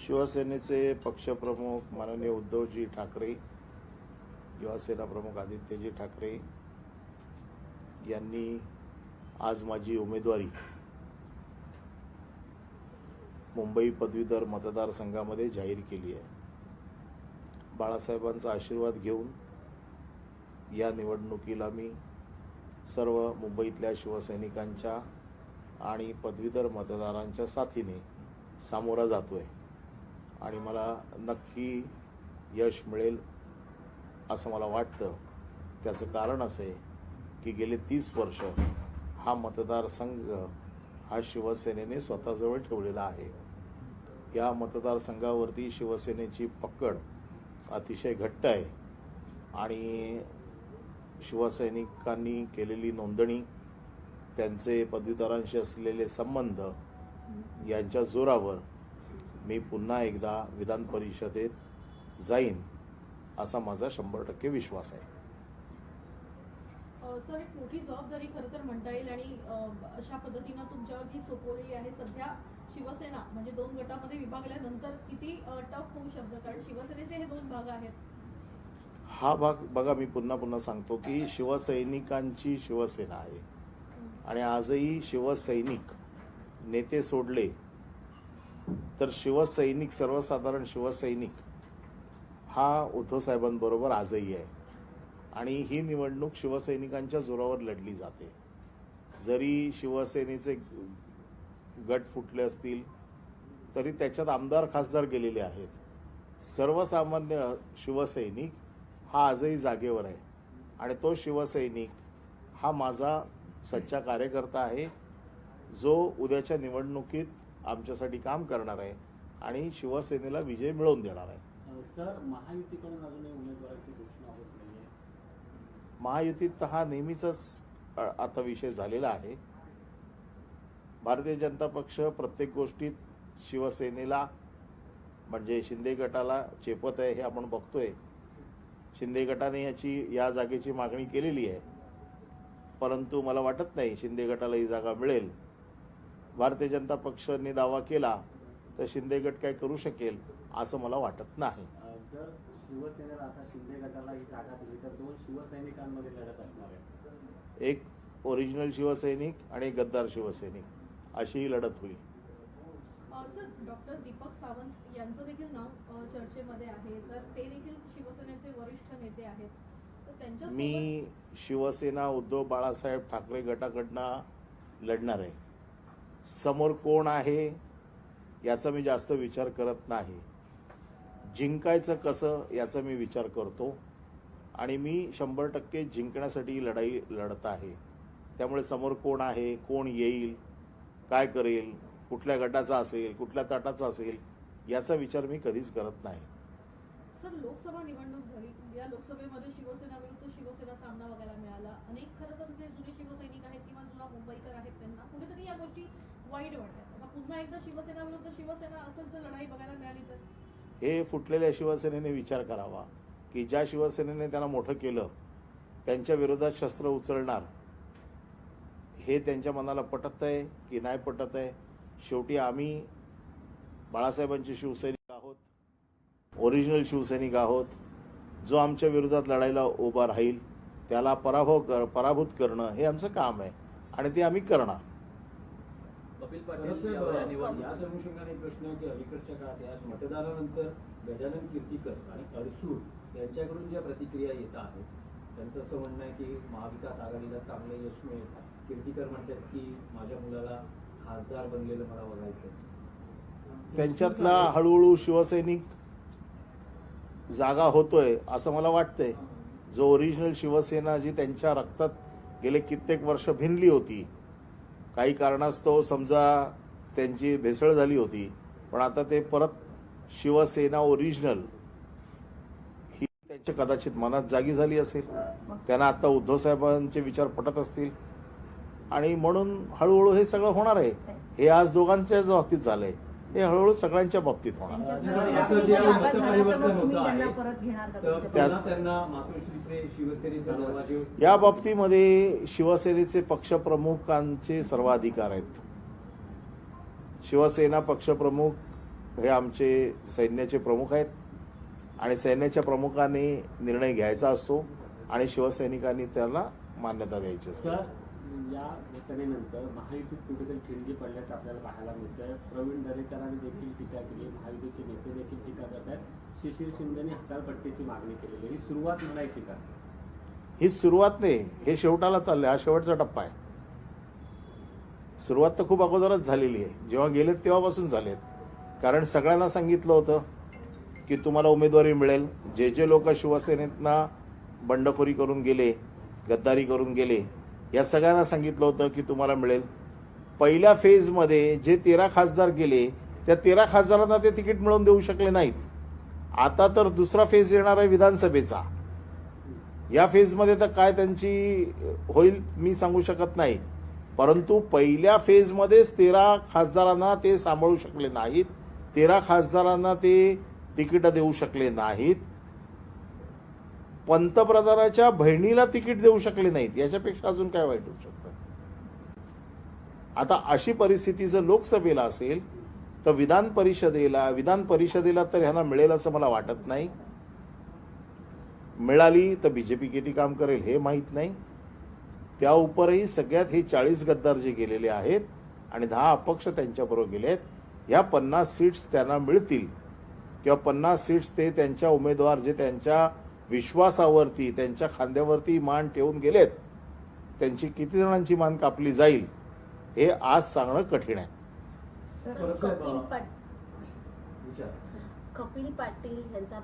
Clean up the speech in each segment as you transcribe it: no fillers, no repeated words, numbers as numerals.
शिवसेनेचे पक्षप्रमुख माननीय उद्धवजी ठाकरे, युवासेना प्रमुख आदित्यजी ठाकरे यांनी आज माझी उमेदवारी मुंबई पदवीधर मतदारसंघामध्ये जाहीर केली आहे. बाळासाहेबांचा आशीर्वाद घेऊन या निवडणुकीला मी सर्व मुंबईतल्या शिवसैनिकांच्या आणि पदवीधर मतदारांच्या साथीने सामोरा जातोय आणि मला नक्की यश मिळेल असं मला वाटतं. त्याचं कारण असं आहे की गेले 30 वर्ष हा मतदारसंघ हा शिवसेनेने स्वतःजवळ ठेवलेला आहे. या मतदारसंघावरती शिवसेनेची पकड अतिशय घट्ट आहे आणि शिवसैनिकांनी केलेली नोंदणी, त्यांचे पदवीधरांशी असलेले संबंध यांच्या जोरावर मी पुन्हा एकदा विधान परिषदेत जाईन असा माझा 100% विश्वास आहे. सर, एक मोठी जबाबदारी खरं तर म्हणता येईल आणि अशा पद्धतीनं तुमच्यावरती सोपवलेली आहे. सध्या शिवसेना म्हणजे 2 गटामध्ये विभागल्यानंतर किती टफ होऊ शकतं, कारण शिवसेनेचे हे 2 भाग आहेत. हा भाग बघा, मी पुन्हा सांगतो की शिवसैनिकांची शिवसेना आहे आणि आजही शिवसैनिक नेते सोडले तर शिवसैनिक, सर्वसाधारण शिवसैनिक हा उद्धव साहेबांबरोबर आजही आहे आणि ही निवडणूक शिवसैनिकांच्या जोरावर लढली जाते. जरी शिवसेनेचे गट फुटले असतील तरी त्याच्यात आमदार खासदार गेलेले आहेत. सर्वसामान्य शिवसैनिक हा आजही जागेवर आहे आणि तो शिवसैनिक हा माझा सच्चा कार्यकर्ता आहे, जो उद्याच्या निवडणुकीत आमच्यासाठी काम करणार आहे आणि शिवसेनेला विजय मिळवून देणार आहे. सर, महायुतीकडून अजूनही उमेदवाराची घोषणा होत नाहीये. महायुतीत हा नेहमीचाच आता विषय झालेला आहे. भारतीय जनता पक्ष प्रत्येक गोष्टीत शिवसेनेला म्हणजे शिंदे गटाला चेपत आहे, हे आपण बघतोय. शिंदे गटाने या जागेची मागणी केलेली आहे, परंतु मला वाटत नाही शिंदे गटाला ही जागा मिळेल. भारतीय जनता पक्षाने दावा केला तर शिंदे गट काय करू शकेल असं मला वाटत नाही. जर शिवसेनेला आता शिंदे गटाला ही जागा दिली तर 2 शिवसैनिकांमध्ये लढत असणार आहे. एक ओरिजिनल शिवसैनिक आणि एक गद्दार शिवसैनिक अशी ही लढत होईल. सर, डॉक्टर दीपक सावंत यांचं देखील नाव चर्चेमध्ये आहे, तर ते देखील शिवसेनेचे वरिष्ठ नेते आहेत. तर त्यांच्या मी शिवसेना उद्धव बाळासाहेब ठाकरे गटाकडनं लढणार आहे. समोर कोण आहे याचा मी जास्त विचार करत नाही. जिंकायचं कसं याचा मी विचार करतो आणि मी 100% जिंकण्यासाठी लढाई लढत आहे. त्यामुळे समोर कोण आहे, कोण येईल, काय करेल, कुठल्या गटाचा असेल, कुठल्या तटाचा असेल याचा विचार मी कधीच करत नाही. सर, लोकसभा निवडणूक झाली. या लोकसभेमध्ये शिवसेना विरुद्ध शिवसेना सामना बघायला मिळाला. अनेक खरं तर जे जुने शिवसैनिक आहेत किंवा जुना मुंबईकर आहेत त्यांना कुठेतरी या गोष्टी वाईट वाटतात. आता पुन्हा एकदा शिवसेना विरुद्ध शिवसेना असंच जर लढाई बघायला मिळाली तर हे फुटलेल्या शिवसेनेने विचार करावा की ज्या शिवसेनेने त्यांना मोठं केलं त्यांच्या विरोधात शस्त्र उचलणार हे त्यांच्या मनाला पटत आहे की नाही पटत आहे. शेवटी आम्ही बाळासाहेबांचे शिवसैनिक आहोत, ओरिजिनल शिवसैनिक आहोत. जो आमच्या विरोधात लढायला उभा राहील त्याला पराभूत करणं हे आमचं काम आहे आणि ते आम्ही करणार. कपिल पाटील याच अनुषंगाने प्रश्न की अलीकडच्या काळात या मतदानानंतर गजानन कीर्तीकर आणि अडसूळ यांच्याकडून ज्या प्रतिक्रिया येत आहेत, त्यांचं असं म्हणणं आहे की महाविकास आघाडीला चांगलं यश मिळेल. कीर्तीकर म्हणतात की माझ्या मुलाला खासदार बनलेलं मला बघायचं. त्यांच्यातला हळूहळू शिवसैनिक जागा होतोय असं मला वाटतंय. जो ओरिजिनल शिवसेना जी त्यांच्या रक्तात गेले कित्येक वर्ष भिनली होती, काही कारणास्तव समजा त्यांची भेसळ झाली होती, पण आता ते परत शिवसेना ओरिजिनल ही त्यांच्या कदाचित मनात जागी झाली असेल. त्यांना आता उद्धव साहेबांचे विचार पटत असतील आणि म्हणून हळूहळू हे सगळं होणार आहे. हे आज दोघांच्याच बाबतीत झालंय, हे हळूहळू सगळ्यांच्या बाबतीत होणार. या बाबतीमध्ये शिवसेनेचे पक्षप्रमुखांचे सर्व अधिकार आहेत. शिवसेना पक्षप्रमुख हे आमचे सैन्याचे प्रमुख आहेत आणि सैन्याच्या प्रमुखांनी निर्णय घ्यायचा असतो आणि शिवसैनिकांनी त्याला मान्यता द्यायची असते. सर, या घटनेनंतर महायुतीत कुठेतरी खिंडी पडल्याचं आपल्याला पाहायला मिळतंय. प्रवीण दरेकरांनी देखील टीका केली, महायुतीचे नेते देखील टीका करत आहेत. शिशिर शिंदेने हकालपट्टीची मागणी केलेली. ही सुरुवात म्हणायची का? ही सुरुवात नाही, हे शेवटाला चाललंय. हा शेवटचा टप्पा आहे. सुरुवात तर खूप अगोदरच झालेली आहे. जेव्हा गेलेत तेव्हापासून झालेत. कारण सगळ्यांना सांगितलं होतं की तुम्हाला उमेदवारी मिळेल. जे जे लोक शिवसेनेतना बंडखोरी करून गेले, गद्दारी करून गेले, या सगळ्यांना सांगितलं होतं की तुम्हाला मिळेल. पहिल्या फेजमध्ये जे 13 खासदार गेले त्या 13 खासदारांना ते तिकीट मिळवून देऊ शकले नाहीत. आता तर दुसरा फेज येणार आहे विधानसभेचा. या फेजमध्ये तर काय त्यांची होईल मी सांगू शकत नाही, परंतु पहिल्या फेजमध्येच 13 खासदारांना ते सांभाळू शकले नाहीत. 13 खासदारांना ते तिकीट देऊ शकले नाहीत. पंतप्रधानाच्या बहिणीला तिकीट देऊ शकले नाहीत. याच्यापेक्षा अजून काय वाईट होऊ शकतं. आता अशी परिस्थिती जर लोकसभेला असेल तर विधान परिषदेला तर ह्यांना मिळेल असं मला वाटत नाही. मिळाली तर बीजेपी किती काम करेल हे माहीत नाही. त्या उपरही सगळ्यात हे 40 गद्दार जे गेलेले आहेत आणि 10 अपक्ष त्यांच्याबरोबर गेलेत, ह्या 50 सीट्स त्यांना मिळतील किंवा 50 सीट्स ते त्यांच्या उमेदवार जे त्यांच्या विश्वासावरती त्यांच्या खांद्यावरती मान ठेवून गेलेत, त्यांची किती जणांची मान कापली जाईल हे आज सांगणं कठीण आहे. कपिल पाटील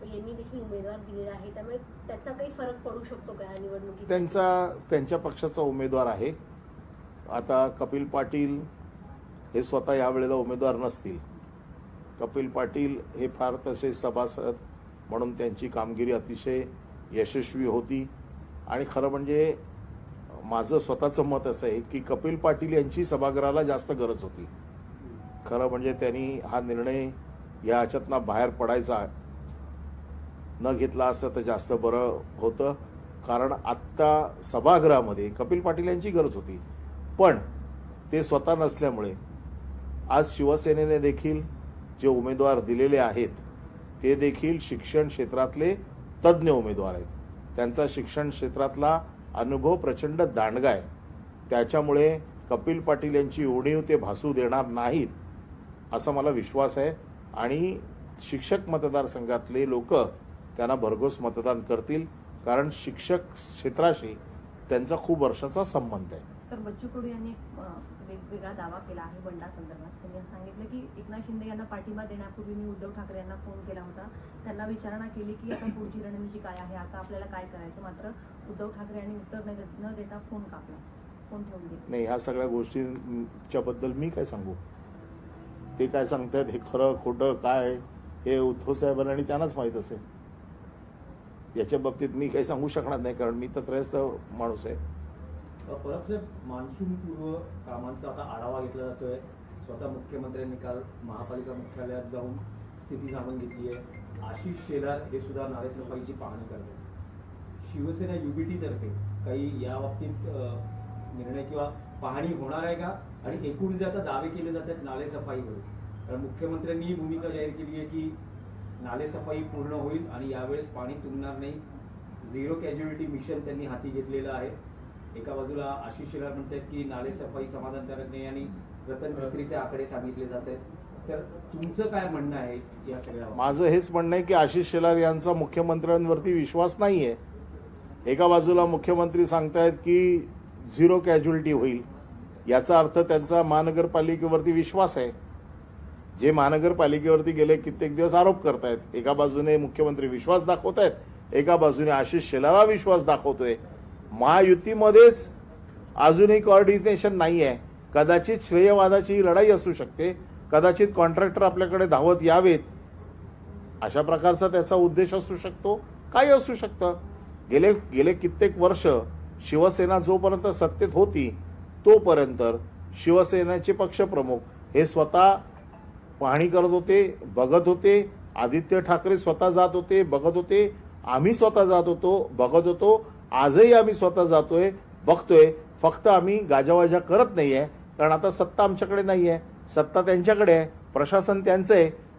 यांनी देखील उमेदवार दिलेला आहे, त्यामुळे त्याचा काही फरक पडू शकतो का या निवडणुकीत? त्यांच्या पक्षाचा उमेदवार आहे. आता कपिल पाटील हे स्वतः यावेळेला उमेदवार नसतील. कपिल पाटील हे फार तसे सभासद म्हणून त्यांची कामगिरी अतिशय यशस्वी होती. आणि खरं म्हणजे माझं स्वतःचं मत असं आहे की कपिल पाटील यांची सभागृहाला जास्त गरज होती. खरं म्हणजे त्यांनी हा निर्णय या ह्याच्यातनं बाहेर पडायचा न घेतला असं तर जास्त बरं होतं. कारण आत्ता सभागृहामध्ये कपिल पाटील यांची गरज होती, पण ते स्वतः नसल्यामुळे आज शिवसेनेने देखील जे उमेदवार दिलेले आहेत ते देखील शिक्षण क्षेत्रातले तज्ज्ञ उमेदवार आहेत. त्यांचा शिक्षण क्षेत्रातला अनुभव प्रचंड दांडगा आहे. त्याच्यामुळे कपिल पाटील यांची उणीव ते भासू देणार नाहीत असा मला विश्वास आहे. आणि शिक्षक मतदारसंघातले लोक त्यांना भरघोस मतदान करतील, कारण शिक्षक क्षेत्राशी त्यांचा खूप वर्षाचा संबंध आहे. सर, बच्चू कडू यांनी वेगवेगळा दावा केला आहे बंडा संदर्भात. त्यांनी सांगितलं की एकनाथ शिंदे यांना पाठिंबा देण्यापूर्वी मी उद्धव ठाकरे यांना फोन केला होता, त्यांना विचारणा केली की आता पुढची रणनीती काय आहे, आता आपल्याला काय करायचं. मात्र उद्धव ठाकरे यांनी उत्तर न देता फोन कापला, फोन ठेवून दिला. नाही, ह्या सगळ्या गोष्टींच्या बद्दल मी काय सांगू. ते काय सांगतात हे खरं खोटं काय हे उद्धव साहेबांना आणि त्यांनाच माहीत असेल. याच्या बाबतीत मी काही सांगू शकणार नाही, कारण मी तर त्रयस्थ माणूस आहे. परत साहेब, मान्सून पूर्व कामांचा आता आढावा घेतला जातोय. स्वतः मुख्यमंत्र्यांनी काल महापालिका मुख्यालयात जाऊन स्थिती जाणून घेतली आहे. आशिष शेलार हे सुद्धा नालेसफाईची पाहणी करतात. शिवसेना युबीटी तर्फे काही या बाबतीत निर्णय किंवा पाहणी होणार आहे का? आणि एकूण जे आता दावे केले जातात नालेसफाईवर, कारण मुख्यमंत्र्यांनी भूमिका जाहीर केली आहे की नालेसफाई पूर्ण होईल आणि यावेळेस पाणी तुंबणार नाही. 0 कॅज्युअलिटी मिशन त्यांनी हाती घेतलेलं आहे. एका बाजूला आशिष शेलार म्हणतात की नालेसफाई समाधानकारक नाही आणि रतन खत्रीचे आकडे सांगितले जात आहेत. तर तुमचं काय म्हणणं आहे या सगळ्या? माझं हेच म्हणणं आहे की आशिष शेलार यांचा मुख्यमंत्र्यांवरती विश्वास नाहीये. एका बाजूला मुख्यमंत्री सांगतायत की 0 कॅज्युअलिटी होईल, याचा अर्थ त्यांचा महानगरपालिकेवरती विश्वास आहे. जे महानगरपालिकेवरती गेले कित्येक दिवस आरोप करतायत. एका बाजूने मुख्यमंत्री विश्वास दाखवत आहेत, एका बाजूने आशिष शेलारला विश्वास दाखवतोय. महायुतीमध्येच अजूनही कोऑर्डिनेशन नाही आहे. कदाचित श्रेयवादाची लढाई असू शकते, कदाचित कॉन्ट्रॅक्टर आपल्याकडे धावत यावेत अशा प्रकारचा त्याचा उद्देश असू शकतो, काही असू शकतं. गेले कित्येक वर्ष शिवसेना जोपर्यंत सत्तेत होती तोपर्यंत शिवसेनेचे पक्षप्रमुख हे स्वतः पाहणी करत होते, बघत होते. आदित्य ठाकरे स्वतः जात होते, बघत होते. आम्ही स्वतः जात होतो, बघत होतो. आजही आम्ही स्वतः जातोय, बघतोय. फक्त आम्ही गाजावाजा करत नाहीये, कारण आता सत्ता आमच्याकडे नाहीये, सत्ता त्यांच्याकडे आहे, प्रशासन त्यांचं आहे.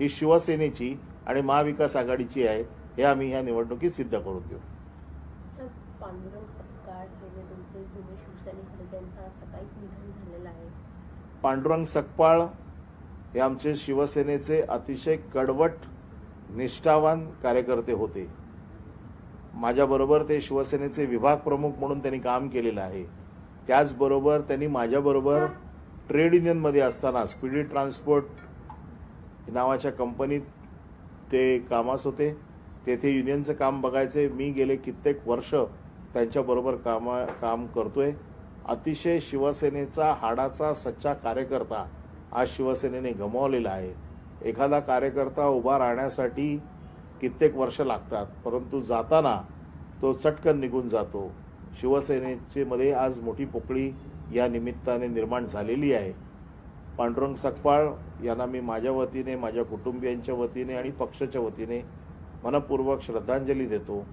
ही शिवसेनेची आणि महाविकास आघाडीची आहे हे आम्ही ह्या निवडणुकीत सिद्ध करून देऊ. सर, पांडुरंग सपकाळ हे जे तुमचे जुने शिवसैनिक होते त्यांचं आज सकाळीच निधन झालेलं आहे. पांडुरंग सकपाळ हे आमचे शिवसेनेचे अतिशय कडवट निष्ठावान कार्यकर्ते होते. माझ्याबरोबर ते शिवसेनेचे विभाग प्रमुख म्हणून त्यांनी काम केलेलं आहे. त्याचबरोबर त्यांनी माझ्याबरोबर ट्रेड युनियनमध्ये असताना स्पीडी ट्रान्सपोर्ट नावाच्या कंपनीत ते कामास होते. तेथे युनियनचं काम बघायचे. मी गेले कित्येक वर्ष त्यांच्याबरोबर काम करतोय. अतिशय शिवसेनेचा हाडाचा सच्चा कार्यकर्ता आज शिवसेनेने गमावलेला आहे. एखादा कार्यकर्ता उभा राहण्यासाठी कित्येक वर्ष लागतात, परंतु जाताना तो चटकन निघून जातो. शिवसेनेचे मध्ये आज मोठी पोकळी या निमित्ताने निर्माण झालेली आहे. पांडुरंग सकपाळ यांना मी माझ्या वतीने, माझ्या कुटुंबियांच्या वतीने आणि पक्षाच्या वतीने मनपूर्वक श्रद्धांजली देतो.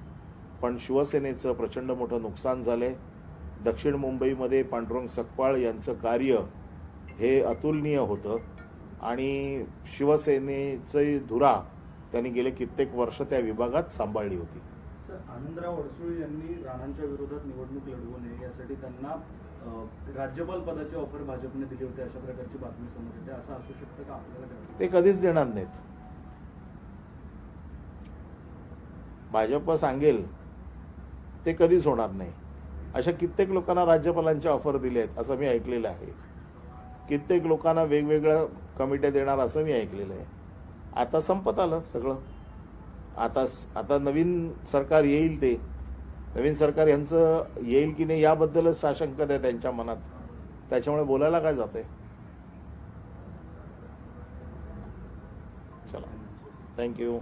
पण शिवसेनेचं प्रचंड मोठं नुकसान झालंय. दक्षिण मुंबईमध्ये पांडुरंग सकपाळ यांचं कार्य हे अतुलनीय होतं आणि शिवसेनेची धुरा त्यांनी गेले कित्येक वर्ष त्या विभागात सांभाळली होती. सर, आनंदराव अडसूळ यांनी राणांच्या विरोधात निवडणूक लढवू नये यासाठी त्यांना राज्यपाल पदाची ऑफर भाजपने दिली होती, अशा प्रकारची बातमी समोर येते. असं असू शकतं का? आपल्याला काय वाटतं? ते कधीच देणार नाहीत. भाजप सांगेल ते कधीच होणार नाही. अशा कित्येक लोकांना राज्यपालांची ऑफर दिली आहेत असं मी ऐकलेलं आहे. कित्येक लोकांना वेगवेगळ्या कमिट्या देणार असं मी ऐकलेलं आहे. आता संपत आलं सगळं. आता नवीन सरकार येईल. ते नवीन सरकार यांचं येईल की नाही याबद्दलच साशंकता आहे त्यांच्या मनात. त्याच्यामुळे बोलायला काय जातंय. चला, थँक्यू.